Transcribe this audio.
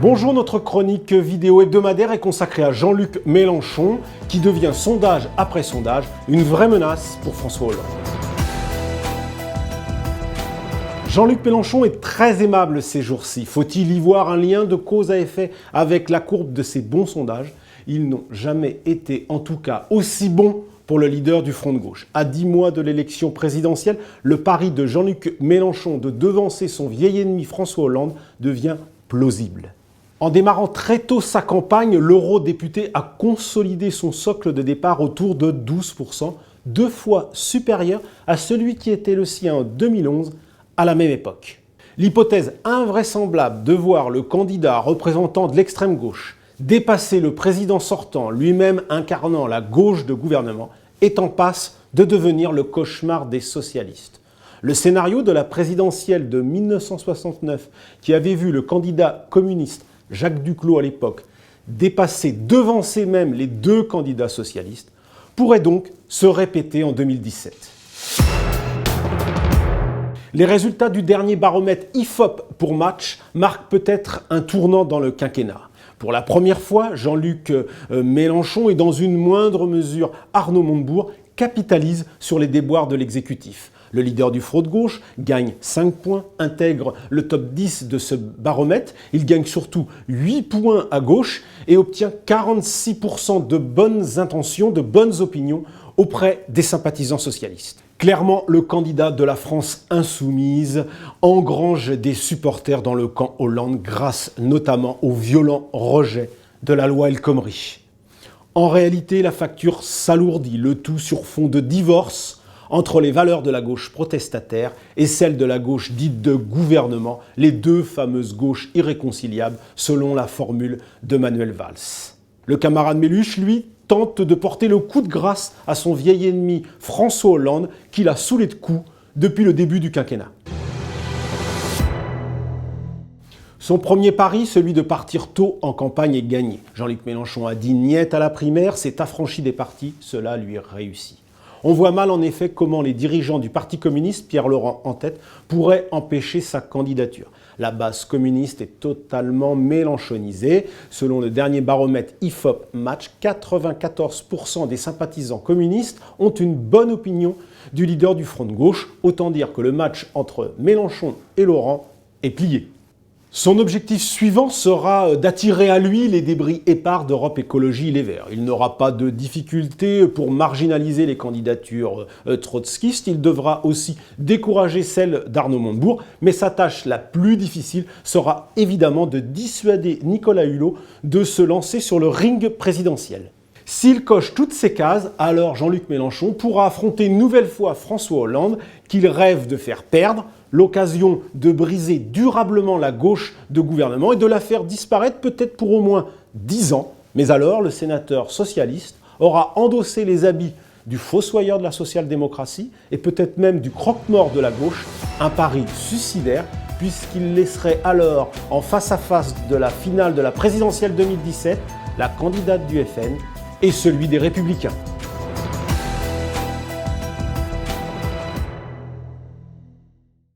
Bonjour, notre chronique vidéo hebdomadaire est consacrée à Jean-Luc Mélenchon qui devient sondage après sondage une vraie menace pour François Hollande. Jean-Luc Mélenchon est très aimable ces jours-ci. Faut-il y voir un lien de cause à effet avec la courbe de ces bons sondages? Ils n'ont jamais été, en tout cas, aussi bons pour le leader du Front de gauche. À 10 mois de l'élection présidentielle, le pari de Jean-Luc Mélenchon de devancer son vieil ennemi François Hollande devient plausible. En démarrant très tôt sa campagne, l'eurodéputé a consolidé son socle de départ autour de 12%, 2 fois supérieur à celui qui était le sien en 2011 à la même époque. L'hypothèse invraisemblable de voir le candidat représentant de l'extrême gauche dépasser le président sortant, lui-même incarnant la gauche de gouvernement, est en passe de devenir le cauchemar des socialistes. Le scénario de la présidentielle de 1969, qui avait vu le candidat communiste Jacques Duclos à l'époque devancer même les 2 candidats socialistes, pourrait donc se répéter en 2017. Les résultats du dernier baromètre IFOP pour Match marquent peut-être un tournant dans le quinquennat. Pour la première fois, Jean-Luc Mélenchon et dans une moindre mesure Arnaud Montebourg capitalisent sur les déboires de l'exécutif. Le leader du Front de gauche gagne 5 points, intègre le top 10 de ce baromètre. Il gagne surtout 8 points à gauche et obtient 46% de bonnes intentions, de bonnes opinions auprès des sympathisants socialistes. Clairement, le candidat de la France insoumise engrange des supporters dans le camp Hollande grâce notamment au violent rejet de la loi El Khomri. En réalité, la facture s'alourdit, le tout sur fond de divorce entre les valeurs de la gauche protestataire et celles de la gauche dite de gouvernement, les 2 fameuses gauches irréconciliables selon la formule de Manuel Valls. Le camarade Méluche, lui, tente de porter le coup de grâce à son vieil ennemi François Hollande qu'il a saoulé de coups depuis le début du quinquennat. Son premier pari, celui de partir tôt en campagne, est gagné. Jean-Luc Mélenchon a dit niet à la primaire, s'est affranchi des partis, cela lui réussit. On voit mal en effet comment les dirigeants du Parti communiste, Pierre Laurent en tête, pourraient empêcher sa candidature. La base communiste est totalement mélenchonisée. Selon le dernier baromètre IFOP Match, 94% des sympathisants communistes ont une bonne opinion du leader du Front de gauche. Autant dire que le match entre Mélenchon et Laurent est plié. Son objectif suivant sera d'attirer à lui les débris épars d'Europe Écologie Les Verts. Il n'aura pas de difficulté pour marginaliser les candidatures trotskistes. Il devra aussi décourager celle d'Arnaud Montebourg. Mais sa tâche la plus difficile sera évidemment de dissuader Nicolas Hulot de se lancer sur le ring présidentiel. S'il coche toutes ces cases, alors Jean-Luc Mélenchon pourra affronter une nouvelle fois François Hollande, qu'il rêve de faire perdre, l'occasion de briser durablement la gauche de gouvernement et de la faire disparaître peut-être pour au moins 10 ans. Mais alors, le sénateur socialiste aura endossé les habits du fossoyeur de la social-démocratie et peut-être même du croque-mort de la gauche, un pari suicidaire puisqu'il laisserait alors en face-à-face de la finale de la présidentielle 2017 la candidate du FN et celui des Républicains.